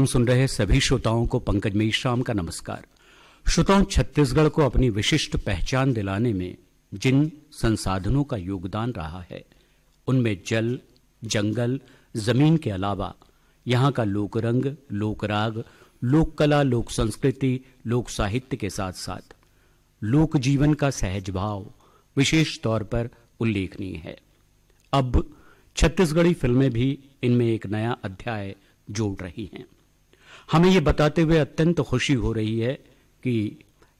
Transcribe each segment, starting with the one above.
कार्यक्रम सुन रहे सभी श्रोताओं को पंकज मेश्राम का नमस्कार। श्रोताओं, छत्तीसगढ़ को अपनी विशिष्ट पहचान दिलाने में जिन संसाधनों का योगदान रहा है उनमें जल, जंगल, जमीन के अलावा यहाँ का लोक रंग, लोक राग, लोक कला, लोक संस्कृति, लोक साहित्य के साथ साथ लोक जीवन का सहज भाव विशेष तौर पर उल्लेखनीय है। अब छत्तीसगढ़ी फिल्में भी इनमें एक नया अध्याय जोड़ रही हैं। हमें ये बताते हुए अत्यंत खुशी हो रही है कि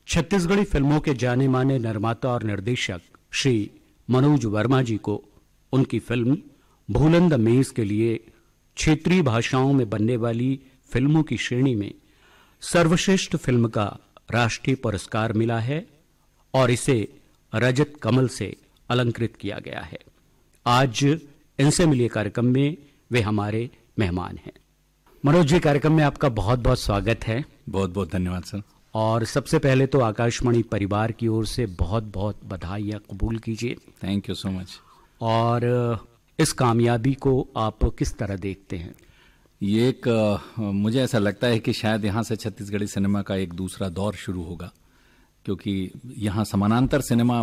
छत्तीसगढ़ी फिल्मों के जाने माने निर्माता और निर्देशक श्री मनोज वर्मा जी को उनकी फिल्म भूलन द मेज के लिए क्षेत्रीय भाषाओं में बनने वाली फिल्मों की श्रेणी में सर्वश्रेष्ठ फिल्म का राष्ट्रीय पुरस्कार मिला है और इसे रजत कमल से अलंकृत किया गया है। आज इनसे मिलिए कार्यक्रम में वे हमारे मेहमान हैं। मनोज जी, कार्यक्रम में आपका बहुत बहुत स्वागत है। बहुत बहुत धन्यवाद सर। और सबसे पहले तो आकाशवाणी परिवार की ओर से बहुत बहुत बधाइयाँ कबूल कीजिए। Thank you so much. और इस कामयाबी को आप किस तरह देखते हैं? ये एक मुझे ऐसा लगता है कि शायद यहाँ से छत्तीसगढ़ी सिनेमा का एक दूसरा दौर शुरू होगा, क्योंकि यहाँ समानांतर सिनेमा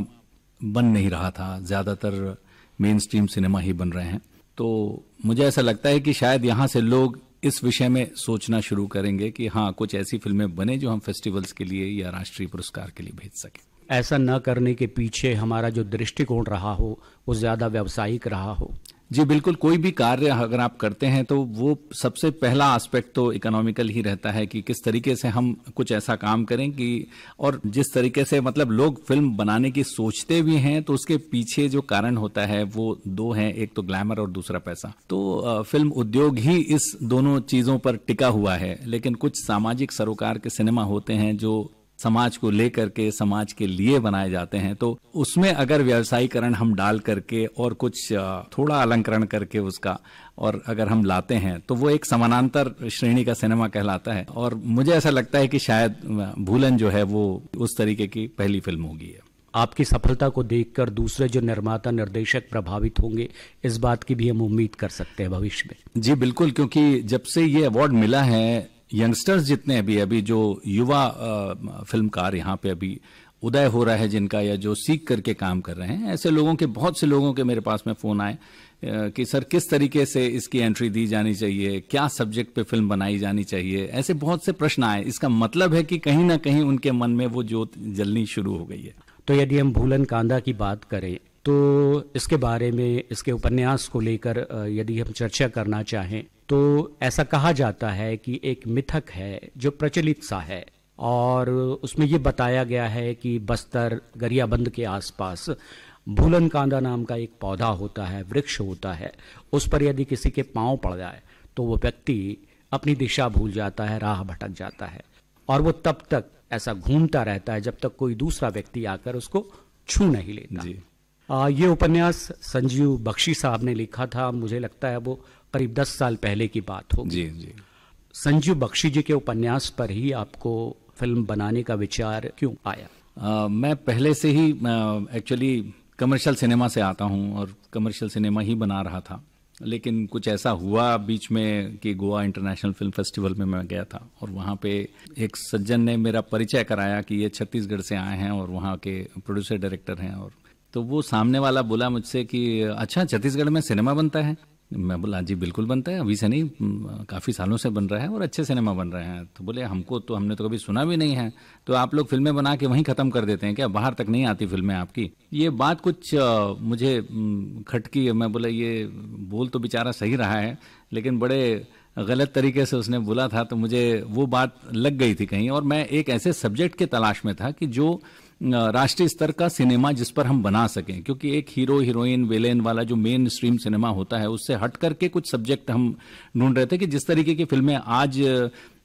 बन नहीं रहा था, ज़्यादातर मेन स्ट्रीम सिनेमा ही बन रहे हैं। तो मुझे ऐसा लगता है कि शायद यहाँ से लोग इस विषय में सोचना शुरू करेंगे कि हाँ, कुछ ऐसी फिल्में बने जो हम फेस्टिवल्स के लिए या राष्ट्रीय पुरस्कार के लिए भेज सकें। ऐसा न करने के पीछे हमारा जो दृष्टिकोण रहा हो वो ज़्यादा व्यावसायिक रहा हो? जी बिल्कुल। कोई भी कार्य अगर आप करते हैं तो वो सबसे पहला एस्पेक्ट तो इकोनॉमिकल ही रहता है कि किस तरीके से हम कुछ ऐसा काम करें कि, और जिस तरीके से मतलब लोग फिल्म बनाने की सोचते भी हैं तो उसके पीछे जो कारण होता है वो दो हैं, एक तो ग्लैमर और दूसरा पैसा। तो फिल्म उद्योग ही इस दोनों चीजों पर टिका हुआ है। लेकिन कुछ सामाजिक सरोकार के सिनेमा होते हैं जो समाज को लेकर के, समाज के लिए बनाए जाते हैं, तो उसमें अगर व्यवसायीकरण हम डाल करके और कुछ थोड़ा अलंकरण करके उसका और अगर हम लाते हैं तो वो एक समानांतर श्रेणी का सिनेमा कहलाता है। और मुझे ऐसा लगता है कि शायद भूलन जो है वो उस तरीके की पहली फिल्म होगी। आपकी सफलता को देखकर दूसरे जो निर्माता निर्देशक प्रभावित होंगे, इस बात की भी हम उम्मीद कर सकते हैं भविष्य में? जी बिल्कुल, क्योंकि जब से ये अवार्ड मिला है, यंगस्टर्स जितने अभी जो युवा फिल्मकार यहाँ पे अभी उदय हो रहा है जिनका, या जो सीख करके काम कर रहे हैं, ऐसे लोगों के, बहुत से लोगों के मेरे पास में फ़ोन आए कि सर किस तरीके से इसकी एंट्री दी जानी चाहिए, क्या सब्जेक्ट पे फिल्म बनाई जानी चाहिए, ऐसे बहुत से प्रश्न आए। इसका मतलब है कि कहीं ना कहीं उनके मन में वो ज्योत जलनी शुरू हो गई है। तो यदि हम भूलन कांदा की बात करें तो इसके बारे में, इसके उपन्यास को लेकर यदि हम चर्चा करना चाहें तो ऐसा कहा जाता है कि एक मिथक है जो प्रचलित सा है, और उसमें ये बताया गया है कि बस्तर गरियाबंद के आसपास भूलन कांदा नाम का एक पौधा होता है, वृक्ष होता है। उस पर यदि किसी के पांव पड़ जाए तो वो व्यक्ति अपनी दिशा भूल जाता है, राह भटक जाता है, और वो तब तक ऐसा घूमता रहता है जब तक कोई दूसरा व्यक्ति आकर उसको छू नहीं लेता। जी। ये उपन्यास संजीव बख्शी साहब ने लिखा था। मुझे लगता है वो करीब 10 साल पहले की बात होगी। जी जी। संजीव बख्शी जी के उपन्यास पर ही आपको फिल्म बनाने का विचार क्यों आया? मैं पहले से ही एक्चुअली कमर्शियल सिनेमा से आता हूं और कमर्शियल सिनेमा ही बना रहा था। लेकिन कुछ ऐसा हुआ बीच में कि गोवा इंटरनेशनल फिल्म फेस्टिवल में मैं गया था और वहाँ पे एक सज्जन ने मेरा परिचय कराया कि ये छत्तीसगढ़ से आए हैं और वहाँ के प्रोड्यूसर डायरेक्टर हैं। और तो वो सामने वाला बोला मुझसे कि अच्छा, छत्तीसगढ़ में सिनेमा बनता है? मैं बोला जी बिल्कुल बनता है, अभी से नहीं, काफ़ी सालों से बन रहा है और अच्छे सिनेमा बन रहे हैं। तो बोले हमने तो कभी सुना भी नहीं है, तो आप लोग फिल्में बना के वहीं ख़त्म कर देते हैं क्या? बाहर तक नहीं आती फिल्में आपकी? ये बात कुछ मुझे खटकी। मैं बोला ये बोल तो बेचारा सही रहा है, लेकिन बड़े गलत तरीके से उसने बोला था, तो मुझे वो बात लग गई थी कहीं। और मैं एक ऐसे सब्जेक्ट के तलाश में था कि जो राष्ट्रीय स्तर का सिनेमा जिस पर हम बना सकें, क्योंकि एक हीरो हीरोइन विलेन वाला जो मेन स्ट्रीम सिनेमा होता है उससे हट करके कुछ सब्जेक्ट हम ढूंढ रहे थे कि जिस तरीके की फिल्में आज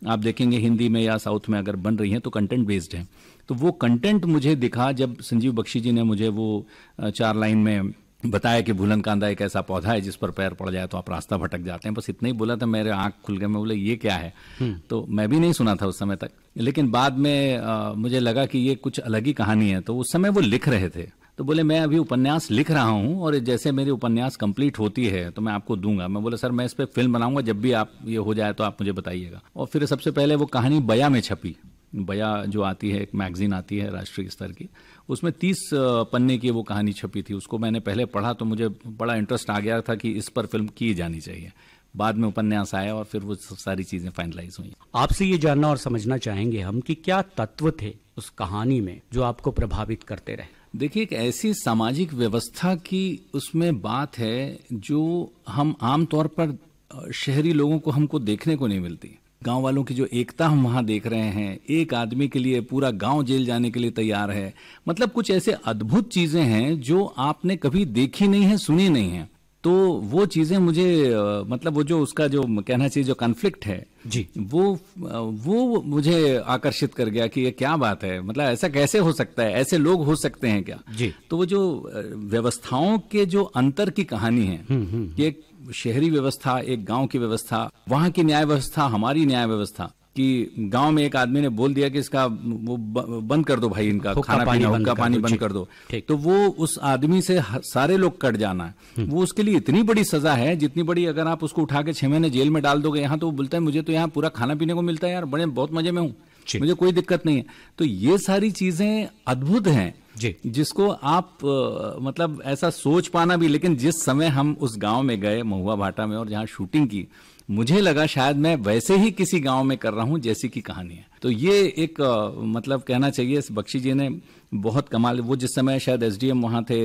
आप देखेंगे हिंदी में या साउथ में अगर बन रही हैं तो कंटेंट बेस्ड हैं। तो वो कंटेंट मुझे दिखा जब संजीव बख्शी जी ने मुझे वो 4 लाइन में बताया कि भूलन कांदा एक ऐसा पौधा है जिस पर पैर पड़ जाए तो आप रास्ता भटक जाते हैं। बस इतना ही बोला था, मेरे आंख खुल गए। मैं बोले ये क्या है? तो मैं भी नहीं सुना था उस समय तक, लेकिन बाद में मुझे लगा कि ये कुछ अलग ही कहानी है। तो उस समय वो लिख रहे थे तो बोले मैं अभी उपन्यास लिख रहा हूँ और जैसे मेरी उपन्यास कंप्लीट होती है तो मैं आपको दूंगा। मैं बोला सर मैं इस पे फिल्म बनाऊंगा, जब भी आप ये हो जाए तो आप मुझे बताइएगा। और फिर सबसे पहले वो कहानी बया में छपी। बया जो आती है, एक मैगजीन आती है राष्ट्रीय स्तर की, उसमें 30 पन्ने की वो कहानी छपी थी। उसको मैंने पहले पढ़ा तो मुझे बड़ा इंटरेस्ट आ गया था कि इस पर फिल्म की जानी चाहिए। बाद में उपन्यास आया और फिर वो सारी चीजें फाइनलाइज हुई। आपसे ये जानना और समझना चाहेंगे हम कि क्या तत्व थे उस कहानी में जो आपको प्रभावित करते रहे? देखिए, एक ऐसी सामाजिक व्यवस्था की उसमें बात है जो हम आमतौर पर शहरी लोगों को हमको देखने को नहीं मिलती। गांव वालों की जो एकता हम वहां देख रहे हैं, एक आदमी के लिए पूरा गांव जेल जाने के लिए तैयार है। मतलब कुछ ऐसे अद्भुत चीजें हैं जो आपने कभी देखी नहीं है, सुनी नहीं है। तो वो चीजें मुझे मतलब वो जो उसका जो कहना चाहिए जो कॉन्फ्लिक्ट है जी, वो मुझे आकर्षित कर गया कि ये क्या बात है, मतलब ऐसा कैसे हो सकता है, ऐसे लोग हो सकते हैं क्या जी। तो वो जो व्यवस्थाओं के जो अंतर की कहानी है कि एक शहरी व्यवस्था, एक गांव की व्यवस्था, वहां की न्याय व्यवस्था, हमारी न्याय व्यवस्था कि गांव में एक आदमी ने बोल दिया कि इसका वो बंद कर दो भाई, इनका खाना पीना, हुक्का पानी बंद कर दो, तो वो उस आदमी से सारे लोग कट जाना है। वो उसके लिए इतनी बड़ी सजा है जितनी बड़ी अगर आप उसको उठा के 6 महीने जेल में डाल दोगे। यहाँ तो वो बोलता है मुझे तो यहाँ पूरा खाना पीने को मिलता है यार, बड़े बहुत मजे में हूँ, मुझे कोई दिक्कत नहीं है। तो ये सारी चीजें अद्भुत हैं जिसको आप मतलब ऐसा सोच पाना भी। लेकिन जिस समय हम उस गांव में गए महुआ भाटा में और जहां शूटिंग की, मुझे लगा शायद मैं वैसे ही किसी गांव में कर रहा हूं जैसी की कहानी है। तो ये एक मतलब कहना चाहिए बख्शी जी ने बहुत कमाल। वो जिस समय शायद एसडीएम वहां थे,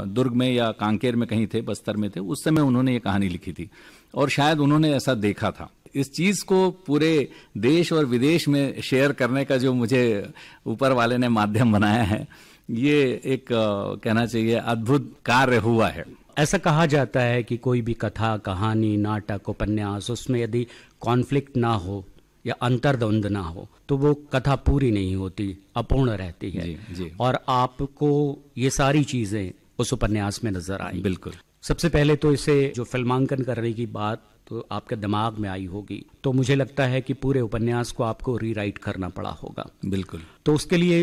दुर्ग में या कांकेर में कहीं थे, बस्तर में थे, उस समय उन्होंने ये कहानी लिखी थी और शायद उन्होंने ऐसा देखा था। इस चीज को पूरे देश और विदेश में शेयर करने का जो मुझे ऊपर वाले ने माध्यम बनाया है, ये एक कहना चाहिए अद्भुत कार्य हुआ है। ऐसा कहा जाता है कि कोई भी कथा, कहानी, नाटक, उपन्यास, उसमें यदि कॉन्फ्लिक्ट ना हो या अंतर्द्वंद ना हो तो वो कथा पूरी नहीं होती, अपूर्ण रहती है। जी। और आपको ये सारी चीजें उस उपन्यास में नजर आई। बिल्कुल। सबसे पहले तो इसे जो फिल्मांकन करने की बात तो आपके दिमाग में आई होगी, तो मुझे लगता है कि पूरे उपन्यास को आपको रीराइट करना पड़ा होगा। बिल्कुल। तो उसके लिए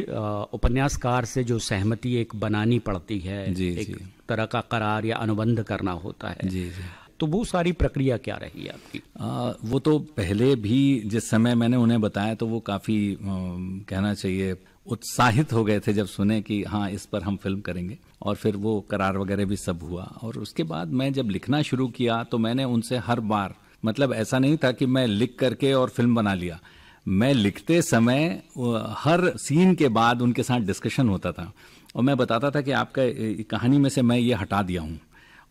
उपन्यासकार से जो सहमति एक बनानी पड़ती है, एक तरह का करार या अनुबंध करना होता है। जी। तो वो सारी प्रक्रिया क्या रही है आपकी? वो तो पहले भी जिस समय मैंने उन्हें बताया तो वो काफी कहना चाहिए उत्साहित हो गए थे जब सुने कि हाँ इस पर हम फिल्म करेंगे। और फिर वो करार वगैरह भी सब हुआ। और उसके बाद मैं जब लिखना शुरू किया तो मैंने उनसे हर बार, मतलब ऐसा नहीं था कि मैं लिख करके और फिल्म बना लिया। मैं लिखते समय हर सीन के बाद उनके साथ डिस्कशन होता था और मैं बताता था कि आपका कहानी में से मैं ये हटा दिया हूँ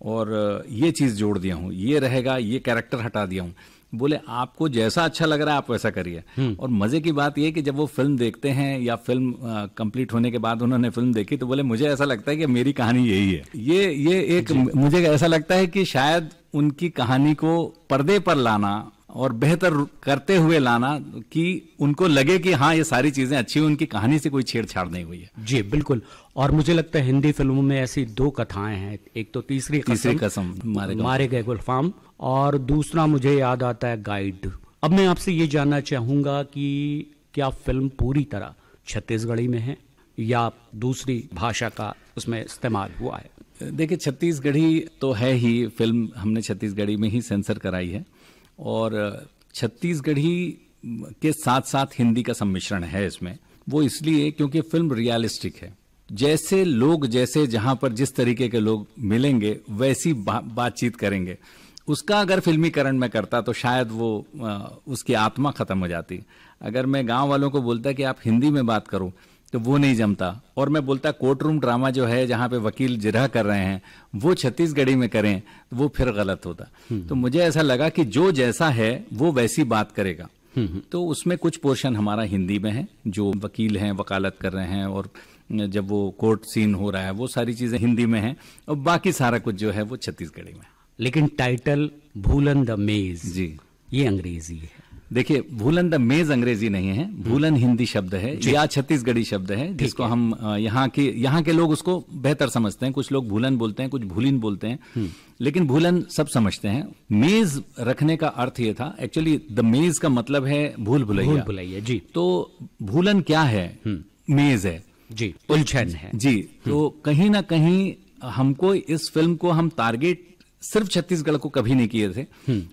और ये चीज जोड़ दिया हूँ, ये रहेगा, ये कैरेक्टर हटा दिया हूँ। बोले आपको जैसा अच्छा लग रहा है आप वैसा करिए। और मजे की बात यह कि जब वो फिल्म देखते हैं या फिल्म कंप्लीट होने के बाद उन्होंने फिल्म देखी तो बोले मुझे ऐसा लगता है कि मेरी कहानी यही है। ये एक मुझे ऐसा लगता है कि शायद उनकी कहानी को पर्दे पर लाना और बेहतर करते हुए लाना कि उनको लगे कि हाँ ये सारी चीजें अच्छी, उनकी कहानी से कोई छेड़छाड़ नहीं हुई है। जी बिल्कुल। और मुझे लगता है हिंदी फिल्मों में ऐसी 2 कथाएं हैं, एक तो तीसरी कसम मारे गए गुलफाम, और दूसरा मुझे याद आता है गाइड। अब मैं आपसे ये जानना चाहूंगा कि क्या फिल्म पूरी तरह छत्तीसगढ़ी में है या दूसरी भाषा का उसमें इस्तेमाल हुआ है? देखिए, छत्तीसगढ़ी तो है ही, फिल्म हमने छत्तीसगढ़ी में ही सेंसर कराई है और छत्तीसगढ़ी के साथ साथ हिंदी का सम्मिश्रण है इसमें। वो इसलिए क्योंकि फिल्म रियलिस्टिक है। जैसे लोग, जैसे जहां पर जिस तरीके के लोग मिलेंगे वैसी बातचीत करेंगे। उसका अगर फिल्मीकरण में करता तो शायद वो उसकी आत्मा खत्म हो जाती। अगर मैं गांव वालों को बोलता कि आप हिंदी में बात करो तो वो नहीं जमता, और मैं बोलता कोर्ट रूम ड्रामा जो है जहां पे वकील जिरह कर रहे हैं वो छत्तीसगढ़ी में करें तो वो फिर गलत होता। तो मुझे ऐसा लगा कि जो जैसा है वो वैसी बात करेगा। तो उसमें कुछ पोर्शन हमारा हिंदी में है, जो वकील हैं वकालत कर रहे हैं और जब वो कोर्ट सीन हो रहा है वो सारी चीजें हिंदी में हैं, और बाकी सारा कुछ जो है वो छत्तीसगढ़ी में। लेकिन टाइटल भूलन द मेज, जी, ये अंग्रेजी है। देखिए, भूलन द मेज अंग्रेजी नहीं है, भूलन हिंदी शब्द है या छत्तीसगढ़ी शब्द है, जिसको हम यहाँ के लोग उसको बेहतर समझते हैं। कुछ लोग भूलन बोलते हैं, कुछ भूलिन बोलते हैं, लेकिन भूलन सब समझते हैं। मेज रखने का अर्थ ये था, एक्चुअली द मेज का मतलब है भूल भुलैया। जी। तो भूलन क्या है? मेज है। जी, उलझन है जी। तो कहीं ना कहीं हमको इस फिल्म को हम टारगेट सिर्फ छत्तीसगढ़ को कभी नहीं किए थे,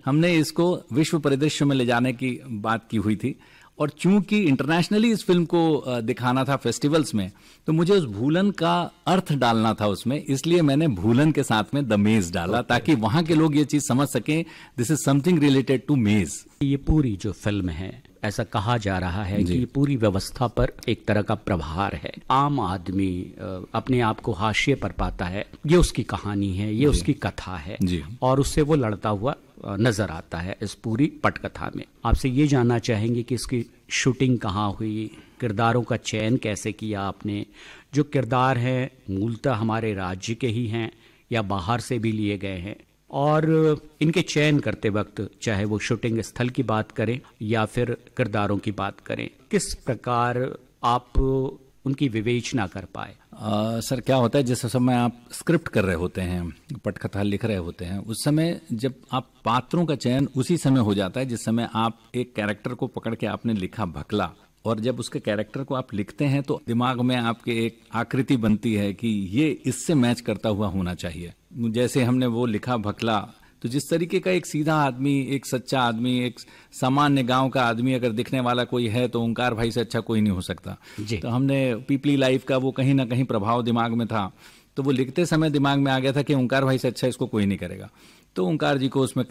हमने इसको विश्व परिदृश्य में ले जाने की बात की हुई थी। और चूंकि इंटरनेशनली इस फिल्म को दिखाना था फेस्टिवल्स में, तो मुझे उस भूलन का अर्थ डालना था उसमें, इसलिए मैंने भूलन के साथ में द मेज डाला, ताकि वहां के लोग ये चीज समझ सकें this is something related to maze. ये पूरी जो फिल्म है, ऐसा कहा जा रहा है कि पूरी व्यवस्था पर एक तरह का प्रभार है। आम आदमी अपने आप को हाशिए पर पाता है, ये उसकी कहानी है, ये उसकी कथा है, और उससे वो लड़ता हुआ नजर आता है इस पूरी पटकथा में। आपसे ये जानना चाहेंगे कि इसकी शूटिंग कहाँ हुई, किरदारों का चयन कैसे किया आपने? जो किरदार हैं मूलतः हमारे राज्य के ही हैं या बाहर से भी लिए गए हैं? और इनके चयन करते वक्त, चाहे वो शूटिंग स्थल की बात करें या फिर किरदारों की बात करें, किस प्रकार आप उनकी विवेचना कर पाए? सर, क्या होता है, जिस समय आप स्क्रिप्ट कर रहे होते हैं, पटकथा लिख रहे होते हैं, उस समय जब आप पात्रों का चयन उसी समय हो जाता है जिस समय आप एक कैरेक्टर को पकड़ के आपने लिखा भकला, और जब उसके कैरेक्टर को आप लिखते हैं तो दिमाग में आपके एक आकृति बनती है कि ये इससे मैच करता हुआ होना चाहिए। जैसे हमने वो लिखा भकला, तो जिस तरीके का एक सीधा आदमी, एक सच्चा आदमी, एक सामान्य गांव का आदमी अगर दिखने वाला कोई है तो ओंकार भाई से अच्छा कोई नहीं हो सकता। तो हमने पीपली लाइफ का वो कहीं ना कहीं प्रभाव दिमाग में था, तो वो लिखते समय दिमाग में आ गया था कि ओंकार भाई से अच्छा इसको कोई नहीं करेगा। तो ओंकार जी को उसमें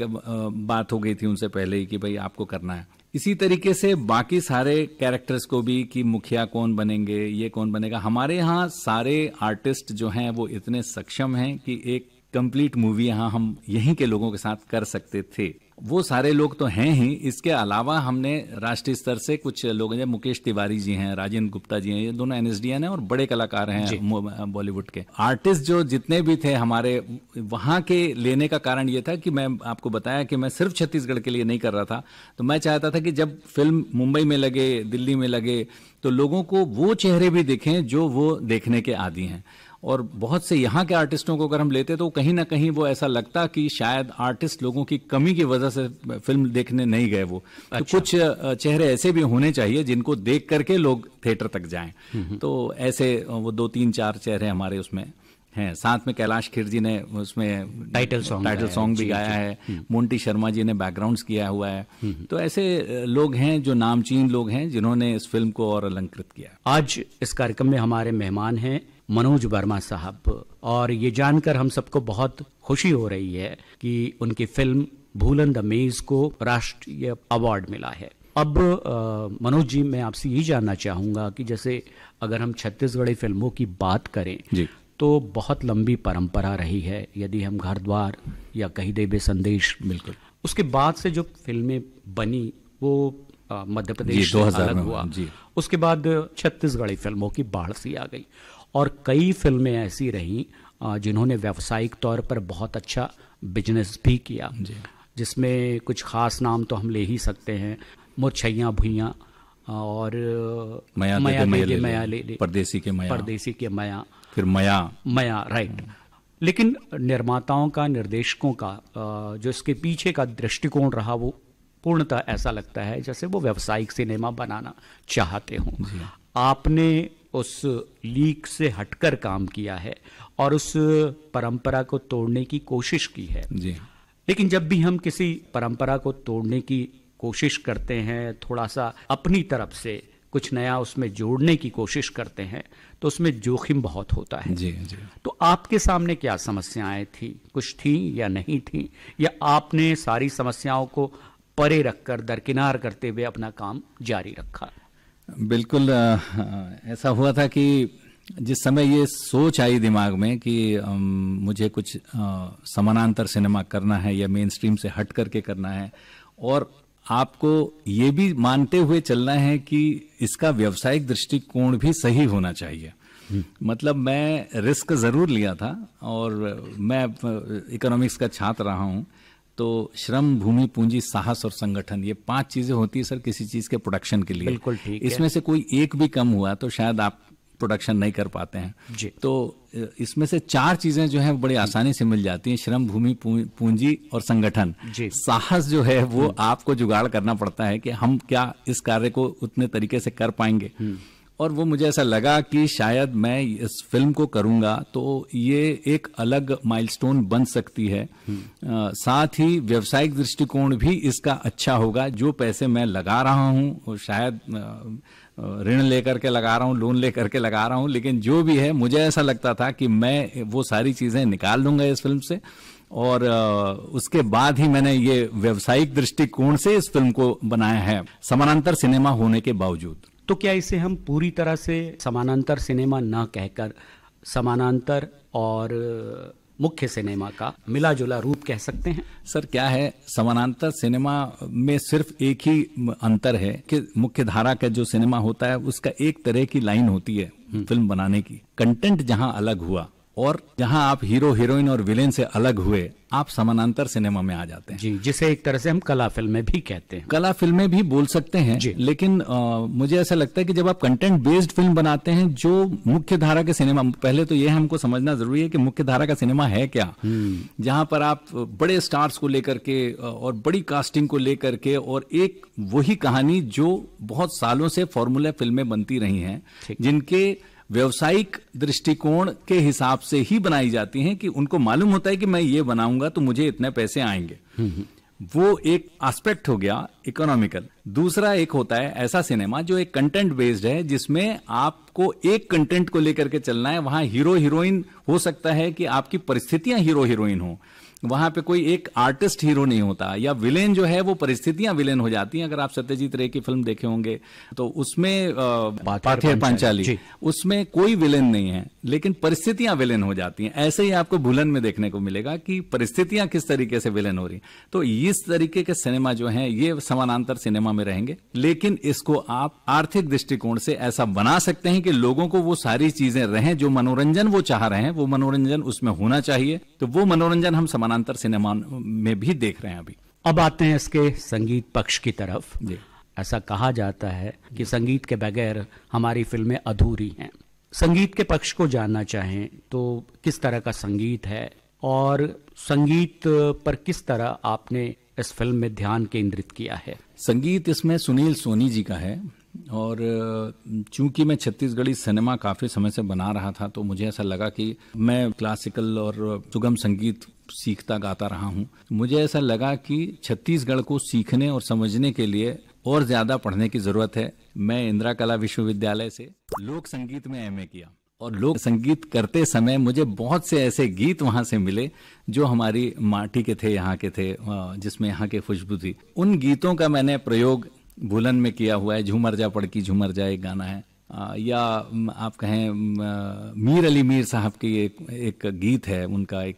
बात हो गई थी उनसे पहले ही कि भाई आपको करना है। इसी तरीके से बाकी सारे कैरेक्टर्स को भी कि मुखिया कौन बनेंगे, ये कौन बनेगा। हमारे यहाँ सारे आर्टिस्ट जो हैं वो इतने सक्षम हैं कि एक कंप्लीट मूवी यहाँ हम यहीं के लोगों के साथ कर सकते थे। वो सारे लोग तो हैं ही, इसके अलावा हमने राष्ट्रीय स्तर से कुछ लोग हैं, मुकेश तिवारी जी हैं, राजेंद्र गुप्ता जी हैं, ये दोनों एनएसडीएन हैं और बड़े कलाकार हैं बॉलीवुड के। आर्टिस्ट जो जितने भी थे हमारे वहाँ के लेने का कारण ये था कि मैं आपको बताया कि मैं सिर्फ छत्तीसगढ़ के लिए नहीं कर रहा था, तो मैं चाहता था कि जब फिल्म मुंबई में लगे, दिल्ली में लगे, तो लोगों को वो चेहरे भी दिखें जो वो देखने के आदी हैं। और बहुत से यहाँ के आर्टिस्टों को अगर हम लेते तो कहीं ना कहीं वो ऐसा लगता कि शायद आर्टिस्ट लोगों की कमी की वजह से फिल्म देखने नहीं गए वो। तो कुछ चेहरे ऐसे भी होने चाहिए जिनको देख करके लोग थिएटर तक जाएं। तो ऐसे वो 2-3-4 चेहरे हमारे उसमें हैं। साथ में कैलाश खेर जी ने उसमें टाइटल सॉन्ग भी गाया है, मोंटी शर्मा जी ने बैकग्राउंड्स किया हुआ है। तो ऐसे लोग हैं जो नामचीन लोग हैं जिन्होंने इस फिल्म को और अलंकृत किया। आज इस कार्यक्रम में हमारे मेहमान हैं मनोज वर्मा साहब, और ये जानकर हम सबको बहुत खुशी हो रही है कि उनकी फिल्म भूलन द मेज को राष्ट्रीय अवार्ड मिला है। अब मनोज जी, मैं आपसे ये जानना चाहूंगा कि जैसे अगर हम छत्तीसगढ़ी फिल्मों की बात करें जी, तो बहुत लंबी परंपरा रही है। यदि हम घर द्वार या कहीं देवे संदेश, बिल्कुल उसके बाद से जो फिल्में बनी वो मध्य प्रदेश से अलग हुआ, उसके बाद छत्तीसगढ़ी फिल्मों की बाढ़ सी आ गई, और कई फिल्में ऐसी रहीं जिन्होंने व्यावसायिक तौर पर बहुत अच्छा बिजनेस भी किया, जिसमें कुछ खास नाम तो हम ले ही सकते हैं, मुरछैया भुइयाँ और मया ले, परदेसी के मया, फिर मया, राइट। लेकिन निर्माताओं का, निर्देशकों का जो इसके पीछे का दृष्टिकोण रहा, वो पूर्णतः ऐसा लगता है जैसे वो व्यावसायिक सिनेमा बनाना चाहते हों। आपने उस लीक से हटकर काम किया है और उस परंपरा को तोड़ने की कोशिश की है जी। लेकिन जब भी हम किसी परंपरा को तोड़ने की कोशिश करते हैं, थोड़ा सा अपनी तरफ से कुछ नया उसमें जोड़ने की कोशिश करते हैं, तो उसमें जोखिम बहुत होता है जी। तो आपके सामने क्या समस्याएं थी, कुछ थी या नहीं थी, या आपने सारी समस्याओं को परे रखकर, दरकिनार करते हुए अपना काम जारी रखा? बिल्कुल ऐसा हुआ था कि जिस समय ये सोच आई दिमाग में कि मुझे कुछ समानांतर सिनेमा करना है या मेन स्ट्रीम से हट करके करना है, और आपको ये भी मानते हुए चलना है कि इसका व्यावसायिक दृष्टिकोण भी सही होना चाहिए। मतलब मैं रिस्क जरूर लिया था, और मैं इकोनॉमिक्स का छात्र रहा हूँ, तो श्रम, भूमि, पूंजी, साहस और संगठन, ये 5 चीजें होती है सर किसी चीज के प्रोडक्शन के लिए। बिल्कुल ठीक है। इसमें से कोई एक भी कम हुआ तो शायद आप प्रोडक्शन नहीं कर पाते हैं जी। तो इसमें से 4 चीजें जो हैं बड़ी आसानी से मिल जाती हैं, श्रम, भूमि, पूंजी और संगठन। साहस जो है वो आपको जुगाड़ करना पड़ता है कि हम क्या इस कार्य को उतने तरीके से कर पाएंगे। और वो मुझे ऐसा लगा कि शायद मैं इस फिल्म को करूंगा तो ये एक अलग माइलस्टोन बन सकती है। साथ ही व्यावसायिक दृष्टिकोण भी इसका अच्छा होगा। जो पैसे मैं लगा रहा हूँ और शायद ऋण लेकर के लगा रहा हूँ, लोन लेकर के लगा रहा हूँ, लेकिन जो भी है मुझे ऐसा लगता था कि मैं वो सारी चीजें निकाल लूंगा इस फिल्म से। और उसके बाद ही मैंने ये व्यावसायिक दृष्टिकोण से इस फिल्म को बनाया है, समानांतर सिनेमा होने के बावजूद। तो क्या इसे हम पूरी तरह से समानांतर सिनेमा ना कहकर समानांतर और मुख्य सिनेमा का मिला जुला रूप कह सकते हैं? सर क्या है, समानांतर सिनेमा में सिर्फ एक ही अंतर है कि मुख्य धारा का जो सिनेमा होता है उसका एक तरह की लाइन होती है फिल्म बनाने की। कंटेंट जहां अलग हुआ और जहां आप हीरो हीरोइन और विलेन से अलग हुए, आप समानांतर सिनेमा में आ जाते हैं। जी, जिसे एक तरह से हम कला फिल्में भी कहते हैं। कला फिल्में भी बोल सकते हैं, लेकिन मुझे ऐसा लगता है कि जब आप कंटेंट बेस्ड फिल्म बनाते हैं, जो मुख्य धारा के सिनेमा, पहले तो ये हमको समझना जरूरी है कि मुख्य धारा का सिनेमा है क्या। जहां पर आप बड़े स्टार्स को लेकर के और बड़ी कास्टिंग को लेकर के और एक वही कहानी जो बहुत सालों से फॉर्मूला फिल्में बनती रही हैं, जिनके व्यवसायिक दृष्टिकोण के हिसाब से ही बनाई जाती हैं कि उनको मालूम होता है कि मैं ये बनाऊंगा तो मुझे इतने पैसे आएंगे। वो एक एस्पेक्ट हो गया इकोनॉमिकल। दूसरा एक होता है ऐसा सिनेमा जो एक कंटेंट बेस्ड है, जिसमें आपको एक कंटेंट को लेकर के चलना है। वहां हीरो हीरोइन हो सकता है कि आपकी परिस्थितियां हीरो हीरोइन हो, वहां पे कोई एक आर्टिस्ट हीरो नहीं होता, या विलेन जो है वो परिस्थितियां विलेन हो जाती हैं। अगर आप सत्यजीत रे की फिल्म देखे होंगे तो उसमें पाथेर पांचाली, उसमें कोई विलेन नहीं है लेकिन परिस्थितियां विलेन हो जाती हैं। ऐसे ही आपको भूलन में देखने को मिलेगा कि परिस्थितियां किस तरीके से विलेन हो रही। तो इस तरीके के सिनेमा जो है ये समानांतर सिनेमा में रहेंगे, लेकिन इसको आप आर्थिक दृष्टिकोण से ऐसा बना सकते हैं कि लोगों को वो सारी चीजें रहें, जो मनोरंजन वो चाह रहे हैं वो मनोरंजन उसमें होना चाहिए। तो वो मनोरंजन हम समानांतर सिनेमा में भी देख रहे हैं अभी। अब आते हैं इसके संगीत पक्ष की तरफ। ऐसा कहा जाता है कि संगीत के बगैर हमारी फिल्में अधूरी हैं। संगीत के पक्ष को जानना चाहें तो किस तरह का संगीत है और संगीत पर किस तरह आपने इस फिल्म में ध्यान केंद्रित किया है? संगीत इसमें सुनील सोनी जी का है, और चूंकि मैं छत्तीसगढ़ी सिनेमा काफी समय से बना रहा था तो मुझे ऐसा लगा कि मैं क्लासिकल और सुगम संगीत सीखता गाता रहा हूं। मुझे ऐसा लगा कि छत्तीसगढ़ को सीखने और समझने के लिए और ज्यादा पढ़ने की जरूरत है। मैं इंदिरा कला विश्वविद्यालय से लोक संगीत में एमए किया, और लोक संगीत करते समय मुझे बहुत से ऐसे गीत वहां से मिले जो हमारी माटी के थे, यहाँ के थे, जिसमें यहाँ के खुशबू थी। उन गीतों का मैंने प्रयोग भूलन में किया हुआ है। झूमर जा पड़की झूमर जा एक गाना है, या आप कहें मीर अली मीर साहब की एक गीत है, उनका एक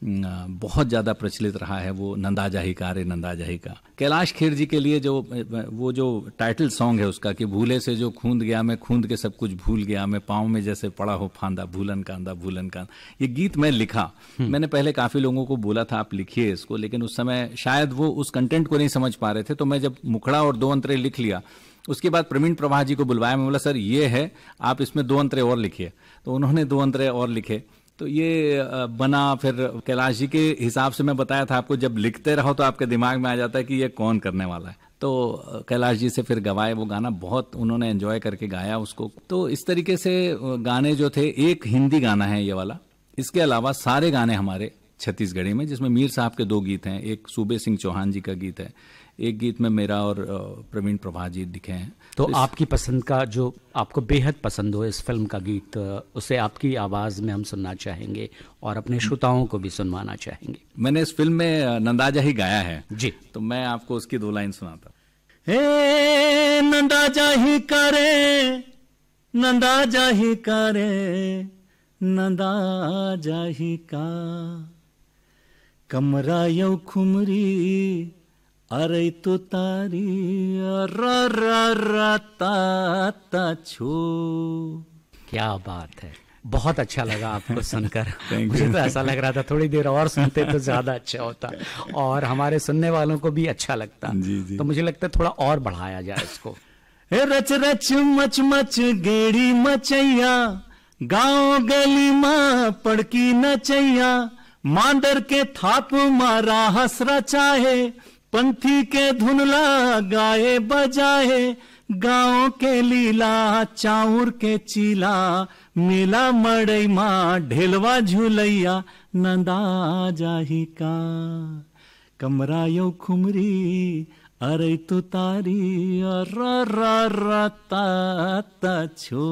बहुत ज्यादा प्रचलित रहा है, वो नंदा जाही का रे नंदा जाही का। कैलाश खेर जी के लिए वो जो टाइटल सॉन्ग है उसका कि भूले से जो खूंद गया मैं खूंद के सब कुछ भूल गया, मैं पाँव में जैसे पड़ा हो फांदा भूलन कांदा भूलन कांदा। ये गीत मैं लिखा। मैंने पहले काफी लोगों को बोला था आप लिखिए इसको, लेकिन उस समय शायद वो उस कंटेंट को नहीं समझ पा रहे थे। तो मैं जब मुखड़ा और दो अंतरे लिख लिया, उसके बाद प्रवीण प्रभा जी को बुलवाया। मैं बोला सर ये है, आप इसमें दो अंतरे और लिखिए। तो उन्होंने दो अंतरे और लिखे, तो ये बना। फिर कैलाश जी के हिसाब से मैं बताया था आपको, जब लिखते रहो तो आपके दिमाग में आ जाता है कि ये कौन करने वाला है। तो कैलाश जी से फिर गवाए वो गाना, बहुत उन्होंने एंजॉय करके गाया उसको। तो इस तरीके से गाने जो थे, एक हिंदी गाना है ये वाला, इसके अलावा सारे गाने हमारे छत्तीसगढ़ी में, जिसमें मीर साहब के दो गीत हैं, एक सूबे सिंह चौहान जी का गीत है, एक गीत में मेरा और प्रवीण प्रभा जी लिखे हैं। तो आपकी पसंद का, जो आपको बेहद पसंद हो इस फिल्म का गीत, उसे आपकी आवाज में हम सुनना चाहेंगे और अपने श्रोताओं को भी सुनवाना चाहेंगे। मैंने इस फिल्म में नंदाजा ही गाया है जी, तो मैं आपको उसकी दो लाइन सुनाता। हे नंदाजा ही करे नंदाजा ही करे नंदाजा ही का, कमरा यौ खुमरी अरे तो तारी ता छो। क्या बात है, बहुत अच्छा लगा आपको सुनकर। मुझे तो ऐसा लग रहा था थोड़ी देर और सुनते तो ज्यादा अच्छा होता और हमारे सुनने वालों को भी अच्छा लगता। जी। तो मुझे लगता है थोड़ा और बढ़ाया जाए इसको। रच रच मच मच गेड़ी मचैया, गाँव गली माँ पड़की नचैया, मांदर के थाप मारा हसरा चाहे, पंथी के धुनला गाए बजाए, गाँव के लीला चाउर के चीला, मेला मड़ई माँ ढेलवा झुलैया, नंदा जाही का कमरा यो खुमरी अरे तू तारी ता छो।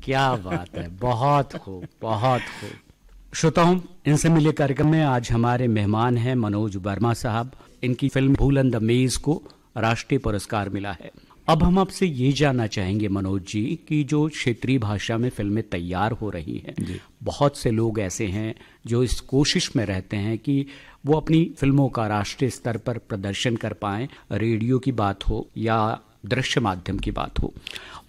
क्या बात है, बहुत खूब, बहुत खूब। श्रोताओं, इनसे मिले कार्यक्रम में आज हमारे मेहमान हैं मनोज वर्मा साहब। इनकी फिल्म भूलन द मेज को राष्ट्रीय पुरस्कार मिला है। अब हम आपसे ये जानना चाहेंगे मनोज जी कि जो क्षेत्रीय भाषा में फिल्में तैयार हो रही हैं, बहुत से लोग ऐसे हैं जो इस कोशिश में रहते हैं कि वो अपनी फिल्मों का राष्ट्रीय स्तर पर प्रदर्शन कर पाएं, रेडियो की बात हो या दृश्य माध्यम की बात हो।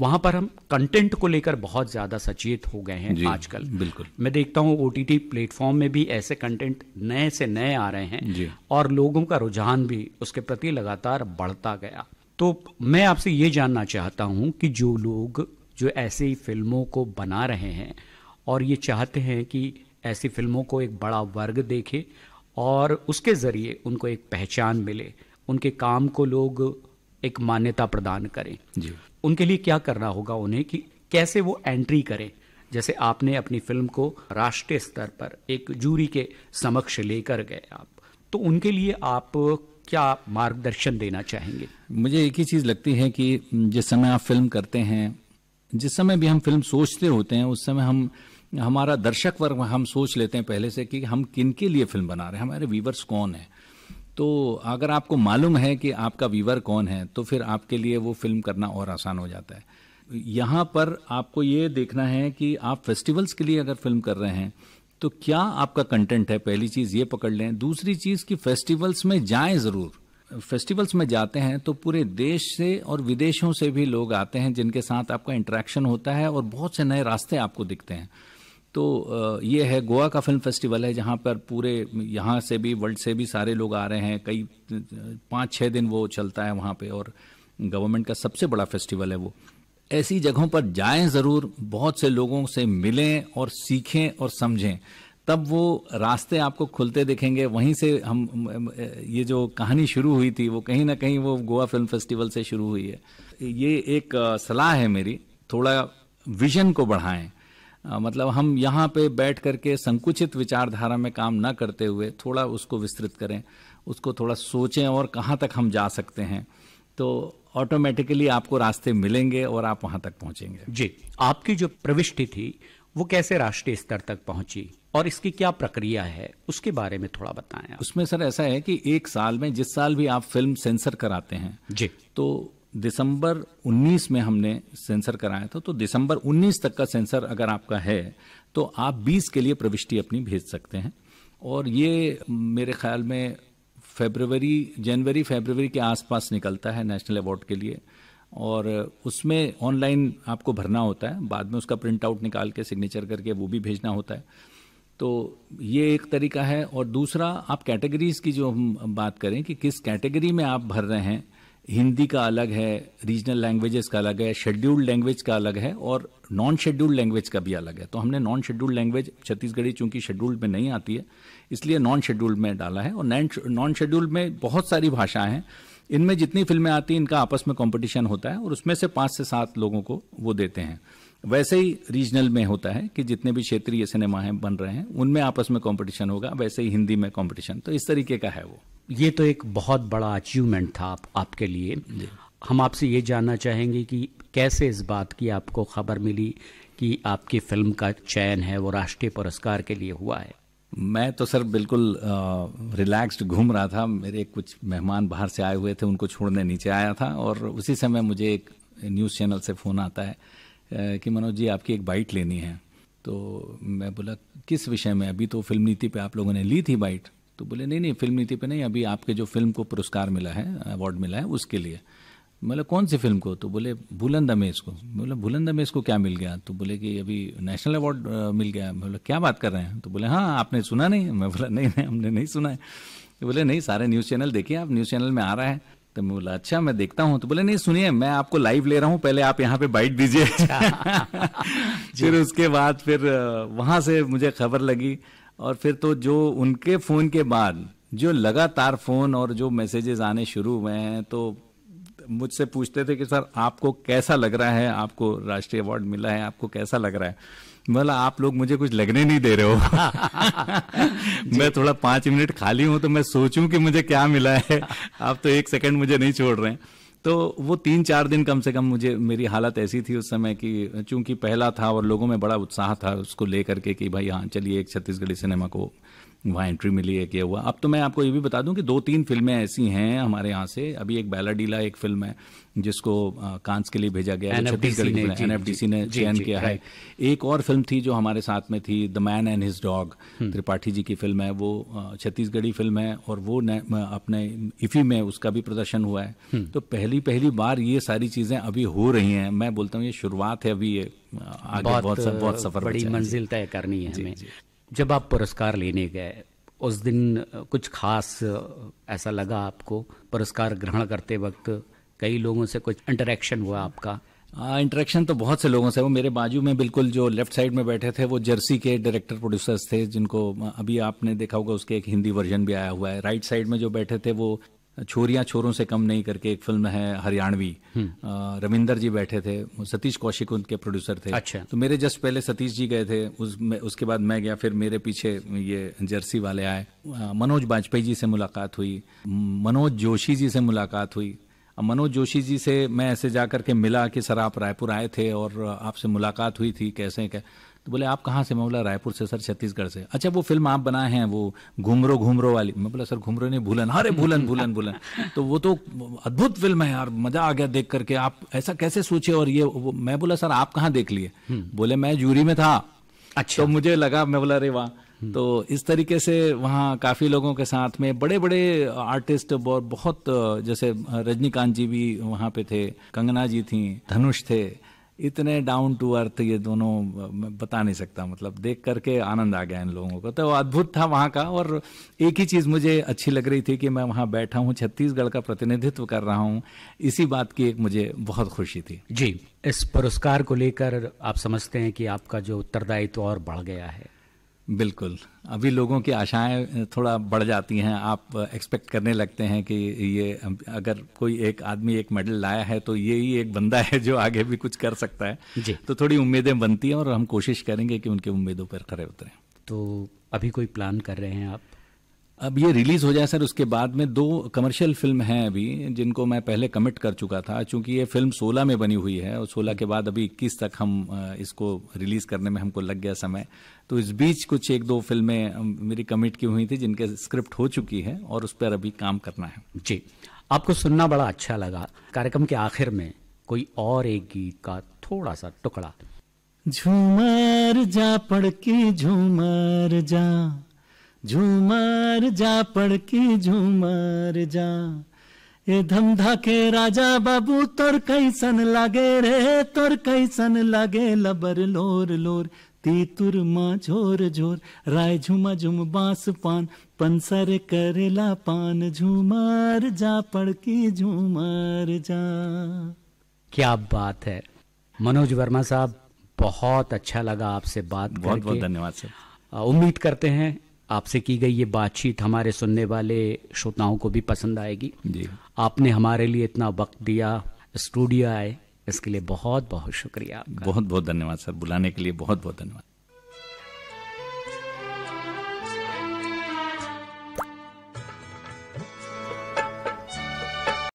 वहां पर हम कंटेंट को लेकर बहुत ज्यादा सचेत हो गए हैं आजकल। बिल्कुल, मैं देखता हूँ OTT प्लेटफॉर्म में भी ऐसे कंटेंट नए से नए आ रहे हैं और लोगों का रुझान भी उसके प्रति लगातार बढ़ता गया। तो मैं आपसे ये जानना चाहता हूँ कि जो लोग जो ऐसी फिल्मों को बना रहे हैं और ये चाहते हैं कि ऐसी फिल्मों को एक बड़ा वर्ग देखे और उसके जरिए उनको एक पहचान मिले, उनके काम को लोग एक मान्यता प्रदान करें, उनके लिए क्या करना होगा उन्हें, कि कैसे वो एंट्री करें? जैसे आपने अपनी फिल्म को राष्ट्रीय स्तर पर एक जूरी के समक्ष लेकर गए आप, तो उनके लिए आप क्या मार्गदर्शन देना चाहेंगे? मुझे एक ही चीज़ लगती है कि जिस समय आप फिल्म करते हैं, जिस समय भी हम फिल्म सोचते होते हैं, उस समय हमारा दर्शक वर्ग हम सोच लेते हैं पहले से कि हम किन के लिए फिल्म बना रहे हैं, हमारे व्यूवर्स कौन है। तो अगर आपको मालूम है कि आपका व्यूवर कौन है तो फिर आपके लिए वो फिल्म करना और आसान हो जाता है। यहाँ पर आपको ये देखना है कि आप फेस्टिवल्स के लिए अगर फिल्म कर रहे हैं तो क्या आपका कंटेंट है, पहली चीज़ ये पकड़ लें। दूसरी चीज़ कि फेस्टिवल्स में जाएं ज़रूर। फेस्टिवल्स में जाते हैं तो पूरे देश से और विदेशों से भी लोग आते हैं जिनके साथ आपका इंटरेक्शन होता है और बहुत से नए रास्ते आपको दिखते हैं। तो ये है गोवा का फिल्म फेस्टिवल है जहाँ पर पूरे यहाँ से भी वर्ल्ड से भी सारे लोग आ रहे हैं। कई 5-6 दिन वो चलता है वहाँ पे और गवर्नमेंट का सबसे बड़ा फेस्टिवल है वो। ऐसी जगहों पर जाएं ज़रूर, बहुत से लोगों से मिलें और सीखें और समझें, तब वो रास्ते आपको खुलते दिखेंगे। वहीं से हम ये जो कहानी शुरू हुई थी वो कहीं ना कहीं वो गोवा फिल्म फेस्टिवल से शुरू हुई है। ये एक सलाह है मेरी, थोड़ा विजन को बढ़ाएं। मतलब हम यहाँ पे बैठ करके संकुचित विचारधारा में काम ना करते हुए थोड़ा उसको विस्तृत करें, उसको थोड़ा सोचें और कहाँ तक हम जा सकते हैं, तो ऑटोमेटिकली आपको रास्ते मिलेंगे और आप वहाँ तक पहुँचेंगे। जी, आपकी जो प्रविष्टि थी वो कैसे राष्ट्रीय स्तर तक पहुँची और इसकी क्या प्रक्रिया है, उसके बारे में थोड़ा बताएं। उसमें सर ऐसा है कि एक साल में, जिस साल भी आप फिल्म सेंसर कराते हैं जी, तो दिसंबर 19 में हमने सेंसर कराया था, तो दिसंबर 19 तक का सेंसर अगर आपका है तो आप 20 के लिए प्रविष्टि अपनी भेज सकते हैं। और ये मेरे ख्याल में जनवरी फरवरी के आसपास निकलता है नेशनल अवार्ड के लिए। और उसमें ऑनलाइन आपको भरना होता है, बाद में उसका प्रिंट आउट निकाल के सिग्नेचर करके वो भी भेजना होता है। तो ये एक तरीका है। और दूसरा, आप कैटेगरीज की जो हम बात करें कि किस कैटेगरी में आप भर रहे हैं, हिंदी का अलग है, रीजनल लैंग्वेजेस का अलग है, शेड्यूल्ड लैंग्वेज का अलग है और नॉन शेड्यूल्ड लैंग्वेज का भी अलग है। तो हमने नॉन शेड्यूल्ड लैंग्वेज, छत्तीसगढ़ी चूंकि शेड्यूल्ड में नहीं आती है इसलिए नॉन शेड्यूल्ड में डाला है। और नॉन शेड्यूल्ड में बहुत सारी भाषाएं हैं, इनमें जितनी फिल्में आती हैं इनका आपस में कंपटीशन होता है और उसमें से 5 से 7 लोगों को वो देते हैं। वैसे ही रीजनल में होता है कि जितने भी क्षेत्रीय सिनेमा हैं बन रहे हैं उनमें आपस में कंपटीशन होगा, वैसे ही हिंदी में कंपटीशन। तो इस तरीके का है वो। ये तो एक बहुत बड़ा अचीवमेंट था आपके लिए। हम आपसे ये जानना चाहेंगे कि कैसे इस बात की आपको खबर मिली कि आपकी फिल्म का चयन है वो राष्ट्रीय पुरस्कार के लिए हुआ है? मैं तो सर बिल्कुल रिलैक्स्ड घूम रहा था। मेरे कुछ मेहमान बाहर से आए हुए थे, उनको छोड़ने नीचे आया था और उसी समय मुझे एक न्यूज़ चैनल से फ़ोन आता है कि मनोज जी आपकी एक बाइट लेनी है। तो मैं बोला किस विषय में? अभी तो फिल्म नीति पे आप लोगों ने ली थी बाइट। तो बोले नहीं फिल्म नीति पे नहीं, अभी आपके जो फिल्म को पुरस्कार मिला है, अवार्ड मिला है उसके लिए। मतलब कौन सी फिल्म को? तो बोले भूलन द मेज को। बोला भूलन द मेज को क्या मिल गया? तो बोले कि अभी नेशनल अवार्ड मिल गया। बोला क्या बात कर रहे हैं? तो बोले हाँ आपने सुना नहीं? मैं बोला नहीं हमने नहीं सुना है। तो बोले नहीं सारे न्यूज़ चैनल देखिए आप, न्यूज़ चैनल में आ रहा है। तो मैं बोला अच्छा मैं देखता हूँ। तो बोले नहीं सुनिए मैं आपको लाइव ले रहा हूँ, पहले आप यहाँ पे बाइट दीजिए। फिर उसके बाद फिर वहाँ से मुझे खबर लगी और फिर तो जो उनके फ़ोन के बाद जो लगातार फ़ोन और जो मैसेजेस आने शुरू हुए हैं तो मुझसे पूछते थे कि सर आपको कैसा लग रहा है, आपको राष्ट्रीय अवार्ड मिला है, आपको कैसा लग रहा है? बोला आप लोग मुझे कुछ लगने नहीं दे रहे हो। मैं थोड़ा 5 मिनट खाली हूं तो मैं सोचूं कि मुझे क्या मिला है, आप तो 1 सेकंड मुझे नहीं छोड़ रहे हैं। तो वो 3-4 दिन कम से कम मुझे, मेरी हालत ऐसी थी उस समय कि चूंकि पहला था और लोगों में बड़ा उत्साह था उसको लेकर के कि भाई हाँ चलिए एक छत्तीसगढ़ी सिनेमा को वहाँ एंट्री मिली है, किया हुआ। अब तो मैं आपको ये भी बता दूं कि 2-3 फिल्में ऐसी हैं हमारे यहाँ से। अभी एक बैलाडीला एक फिल्म है जिसको कांस के लिए भेजा गया है, छत्तीसगढ़ी फिल्म, एनएफडीसी ने चयन किया है। एक और फिल्म थी जो हमारे साथ में थी, the man and his dog, Tripathi ji की फिल्म है, वो छत्तीसगढ़ी फिल्म है और वो अपने इफी में उसका भी प्रदर्शन हुआ है। तो पहली बार ये सारी चीजें अभी हो रही हैं। मैं बोलता हूँ ये शुरुआत है, अभी ये आगे बहुत सफर, बड़ी मंजिल तय करनी है हमें। जब आप पुरस्कार लेने गए उस दिन कुछ खास ऐसा लगा आपको? पुरस्कार ग्रहण करते वक्त कई लोगों से कुछ इंटरेक्शन हुआ आपका? इंटरेक्शन तो बहुत से लोगों से। वो मेरे बाजू में बिल्कुल जो लेफ्ट साइड में बैठे थे वो जर्सी के डायरेक्टर प्रोड्यूसर्स थे, जिनको अभी आपने देखा होगा, उसके एक हिंदी वर्जन भी आया हुआ है। राइट साइड में जो बैठे थे वो छोरियां छोरों से कम नहीं करके एक फिल्म है हरियाणवी, रविंदर जी बैठे थे, सतीश कौशिक उनके प्रोड्यूसर थे। अच्छा। तो मेरे जस्ट पहले सतीश जी गए थे, उसके बाद मैं गया, फिर मेरे पीछे ये जर्सी वाले आए। मनोज बाजपेयी जी से मुलाकात हुई, मनोज जोशी जी से मुलाकात हुई। मनोज जोशी जी से मैं ऐसे जा करके मिला कि सर आप रायपुर आए थे और आपसे मुलाकात हुई थी, कैसे क्या? तो बोले आप कहाँ से? मैं बोला रायपुर से सर, छत्तीसगढ़ से। अच्छा वो फिल्म आप बनाए हैं वो घुमरो वाली? मैं बोला सर घुमरो नहीं, भूलन। अरे भूलन। तो वो तो अद्भुत फिल्म है यार, मजा आ गया देख करके, आप ऐसा कैसे सोचे? और ये मैं बोला सर आप कहाँ देख लिए? बोले मैं जूरी में था। अच्छा। तो मुझे लगा, मैं बोला अरे वाह। तो इस तरीके से वहाँ काफी लोगों के साथ में बड़े बड़े आर्टिस्ट, बहुत जैसे रजनीकांत जी भी वहाँ पे थे, कंगना जी थी, धनुष थे, इतने डाउन टू अर्थ ये दोनों, मैं बता नहीं सकता। मतलब देख करके आनंद आ गया इन लोगों को, तो अद्भुत था वहाँ का। और एक ही चीज़ मुझे अच्छी लग रही थी कि मैं वहाँ बैठा हूँ, छत्तीसगढ़ का प्रतिनिधित्व कर रहा हूँ, इसी बात की एक मुझे बहुत खुशी थी। जी, इस पुरस्कार को लेकर आप समझते हैं कि आपका जो उत्तरदायित्व और बढ़ गया है? बिल्कुल, अभी लोगों की आशाएं थोड़ा बढ़ जाती हैं। आप एक्सपेक्ट करने लगते हैं कि ये अगर कोई एक आदमी एक मेडल लाया है तो ये ही एक बंदा है जो आगे भी कुछ कर सकता है। जी। तो थोड़ी उम्मीदें बनती हैं और हम कोशिश करेंगे कि उनकी उम्मीदों पर खरे उतरें। तो अभी कोई प्लान कर रहे हैं आप? अब ये रिलीज हो जाए सर, उसके बाद में 2 कमर्शियल फिल्म हैं अभी, जिनको मैं पहले कमिट कर चुका था। चूंकि ये फिल्म 16 में बनी हुई है और 16 के बाद अभी 21 तक हम इसको रिलीज करने में हमको लग गया समय। तो इस बीच कुछ 1-2 फिल्में मेरी कमिट की हुई थी जिनके स्क्रिप्ट हो चुकी है और उस पर अभी काम करना है। जी, आपको सुनना बड़ा अच्छा लगा। कार्यक्रम के आखिर में कोई और एक गीत का थोड़ा सा टुकड़ा। झूमर जा पड़की झूमर जा, झूमर जा पड़की झूमर जा, ए धमधा के राजा बाबू तोर कैसन लागे रे, तोर कैसन लागे लबर लोर लोर, तीतुर माँ झोर झोर, राय झुमा झुम बांस पान, पंसर करेला पान, झूमर जा पड़की झूमर जा। क्या बात है मनोज वर्मा साहब, बहुत अच्छा लगा आपसे बात करके। बहुत बहुत धन्यवाद सर। उम्मीद करते हैं आपसे की गई ये बातचीत हमारे सुनने वाले श्रोताओं को भी पसंद आएगी। जी, आपने हमारे लिए इतना वक्त दिया, स्टूडियो आए, इसके लिए बहुत बहुत शुक्रिया आपका। बहुत बहुत धन्यवाद सर, बुलाने के लिए बहुत बहुत धन्यवाद।